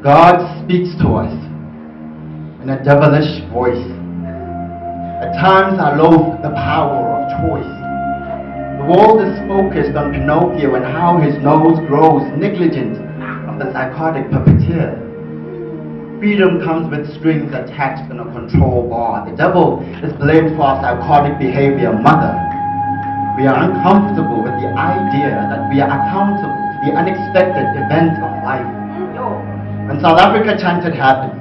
God speaks to us in a devilish voice. At times I loathe the power of choice. The world is focused on Pinocchio and how his nose grows, negligent of the psychotic puppeteer. Freedom comes with strings attached and a control bar. The devil is blamed for our psychotic behavior. Mother, we are uncomfortable with the idea that we are accountable for the unexpected events of life. When South Africa chanted happy,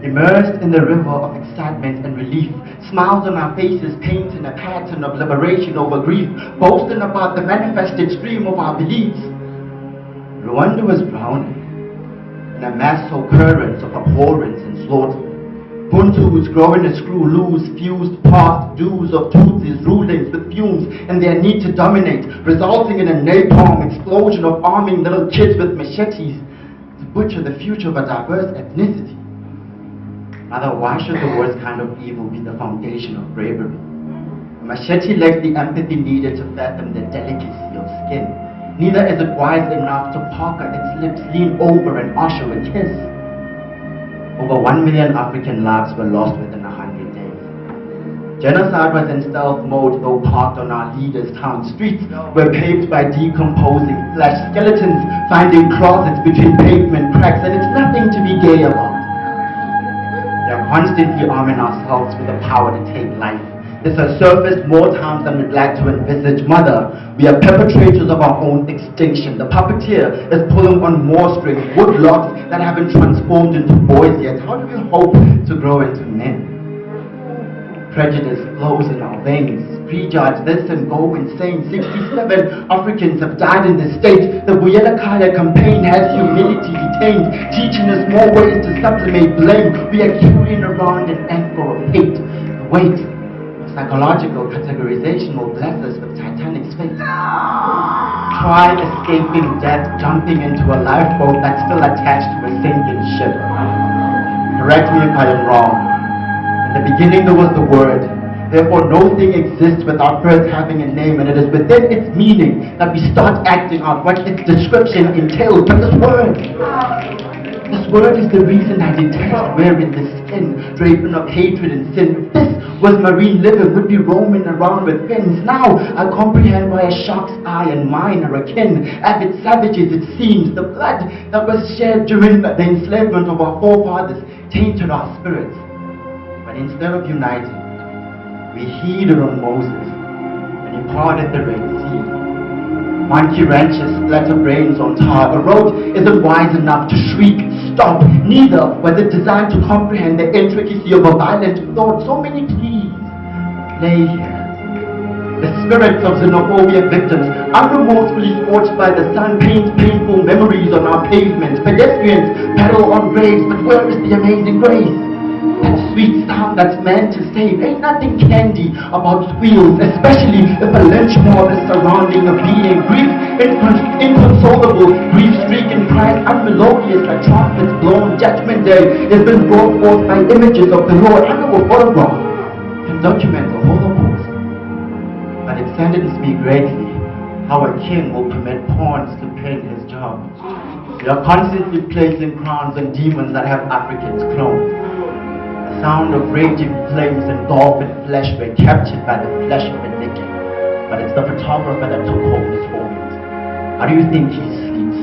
immersed in the river of excitement and relief, smiles on our faces painting a pattern of liberation over grief, boasting about the manifested stream of our beliefs. Rwanda was drowning in a mass occurrence of abhorrence and slaughter. Buntu was growing a screw loose, fused past dues of Tutsis rulings with fumes and their need to dominate, resulting in a napalm explosion of arming little kids with machetes to butcher the future of a diverse ethnicity. Mother, why should the worst kind of evil be the foundation of bravery? A machete lacks the empathy needed to fathom the delicacy of skin. Neither is it wise enough to pucker its lips, lean over and usher a kiss. Over 1 million African lives were lost within 100 days. Genocide was in stealth mode, though parked on our leaders' town streets were paved by decomposing flesh skeletons, finding closets between pavement cracks, and it's nothing to be gay about. We are constantly arming ourselves with the power to take life. This has surfaced more times than we'd like to envisage. Mother, we are perpetrators of our own extinction. The puppeteer is pulling on more strings, wood logs that haven't transformed into boys yet. How do we hope to grow into men? Prejudice flows in our veins. Prejudge this and go insane. 67 Africans have died in the state. The Buyela Kaya campaign has humility detained, teaching us more ways to sublimate blame. We are carrying around an anchor of hate. The weight of psychological categorization will bless us with Titanic's fate. Try escaping death, jumping into a lifeboat that's still attached to a sinking ship. Correct me if I am wrong. In the beginning there was the Word. Therefore no thing exists without first having a name, and it is within its meaning that we start acting out what its description entails. But this word is the reason I detest wearing the skin, draping of hatred and sin. If this was marine living, would be roaming around with fins. Now I comprehend why a shark's eye and mine are akin. Avid savages, it seems, the blood that was shed during the enslavement of our forefathers tainted our spirits. But instead of uniting, we heeded on Moses when he parted the Red Sea. Monkey wrenches splatter brains on tar. A road isn't wise enough to shriek, stop. Neither was it designed to comprehend the intricacy of a violent thought. So many pleas lay here. The spirits of xenophobia victims, unremorsefully scorched by the sun, paint painful memories on our pavements. Pedestrians pedal on graves, but where is the amazing grace? That sweet sound that's meant to save. Ain't nothing candy about wheels, especially if a lynch mob is surrounding a being. Grief inconsolable, grief-stricken cries unmelodious like trumpets blown. Judgment Day has been brought forth by images of the Lord. I know a photograph can document the Holocaust, but it saddens me greatly how a king will permit pawns to paint his job. We are constantly placing crowns on demons that have Africans cloned. The sound of raging flames engulfing flesh were captured by the flesh of the naked. But it's the photographer that took home his moment. How do you think he sleeps?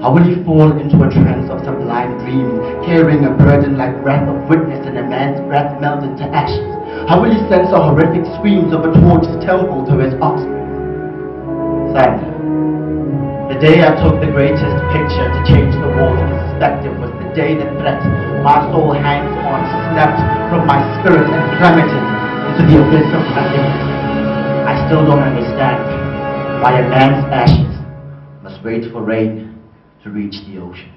How will he fall into a trance of sublime dreams, carrying a burden like breath of witness and a man's breath melted to ashes? How will he sense the horrific screams of a torched temple to his offspring? Son, the day I took the greatest picture to change the world of perspective was the day the threat my soul hangs on snapped from my spirit and plummeted into the abyss of nothingness. I still don't understand why a man's ashes must wait for rain to reach the ocean.